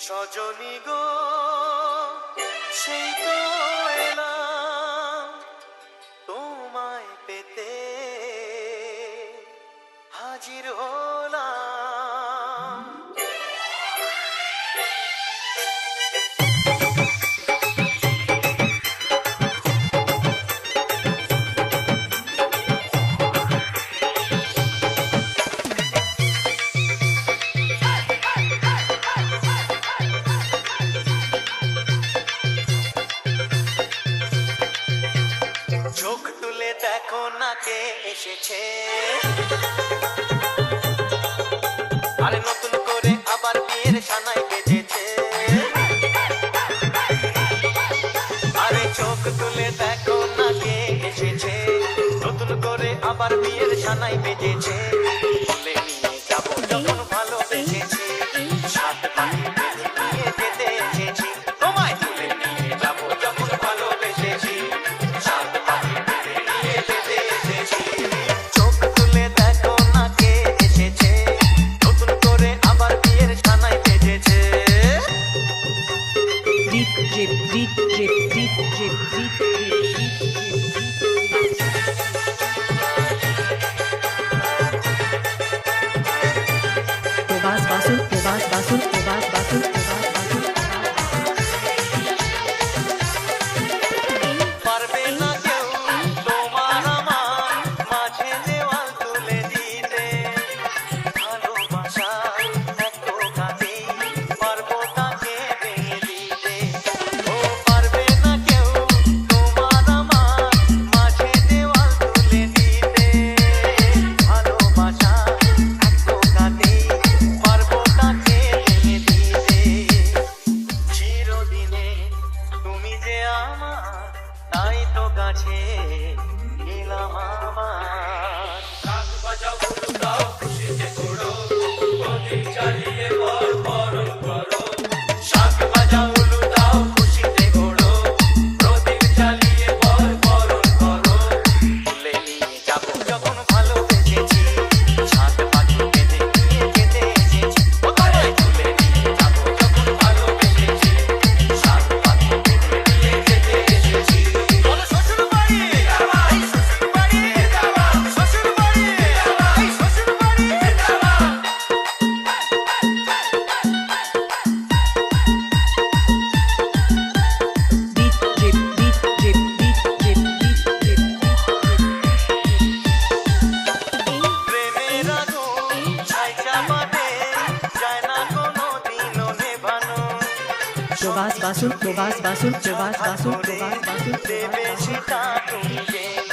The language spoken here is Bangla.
সজনী গো সেই তো এলাম তোমায় পেতে হাজির হলাম। চোখ তুলে দেখো না কে এসেছে, আরে নতুন করে আবার বিয়ের সানাই বেজেছে। আরে চোখ তুলে দেখো না কে এসেছে, নতুন করে আবার বিয়ের সানাই বেজেছে। বলে নিয়ে যাবো যখন ভালোবেসেছি, সাত পাখি বেঁধে নিয়ে যেতে এসেছি। তোমায় তুলে নিয়ে যাবো যখন ভালোবেসেছি, সাত পাখি বেঁধে নিয়ে যেতে এসেছি। চোখ তুলে দেখো না কে এসেছে, নতুন করে আবার বিয়ের সানাই বেজেছে। Deep drip, deep drip, deep drip, deep drip, deep drip. Probas Basul, Probas Basul, Probas Basul, Probas Basul. পারবে না কেউ তোমার আমার মাঝে দেওয়াল তুলে দিতে, ভালোবাসা এক টোকাতেই পারবো তাকে ভেঙে দিতে। ও পারবে না কেউ তোমার আমার মাঝে দেওয়াল তুলে দিতে, ভালোবাসা এক টোকাতেই পারবো তাকে ভেঙে দিতে। চিরদিনে তুমি যে আমার, তাই তো কাছে এলাম আবার। শাক বাজাও উলু দাও খুশিতে ঘোরো, প্রদীপ জ্বালিয়ে বর বরণ করো। শাক বাজাও উলু দাও খুশিতে ঘোরো, প্রদীপ জ্বালিয়ে বর বরণ করো। তুলে নিয়ে যাবো যখন ভালোবেসেছি, সাত পাখি বেঁধে নিয়ে যেতে এসেছি। ও তোমায় তুলে নিয়ে যাবো যখন ভালোবেসেছি, সাত পাখি বেঁধে নিয়ে যেতে এসেছি। বলো শ্বশুর বাড়ি, এই শ্বশুর বাড়ি, শ্বশুর বাড়ি, এই শ্বশুর বাড়ি। Deep drip, deep drip, deep drip, deep drip, deep drip. প্রেমের আগুন ছাই চাপাতে যায় না কোনো দিনও নেভানো। Probas Basul, Probas Basul, Probas Basul, Probas Basul, দেবে Probas Basul. সেটা তুমি জেনে।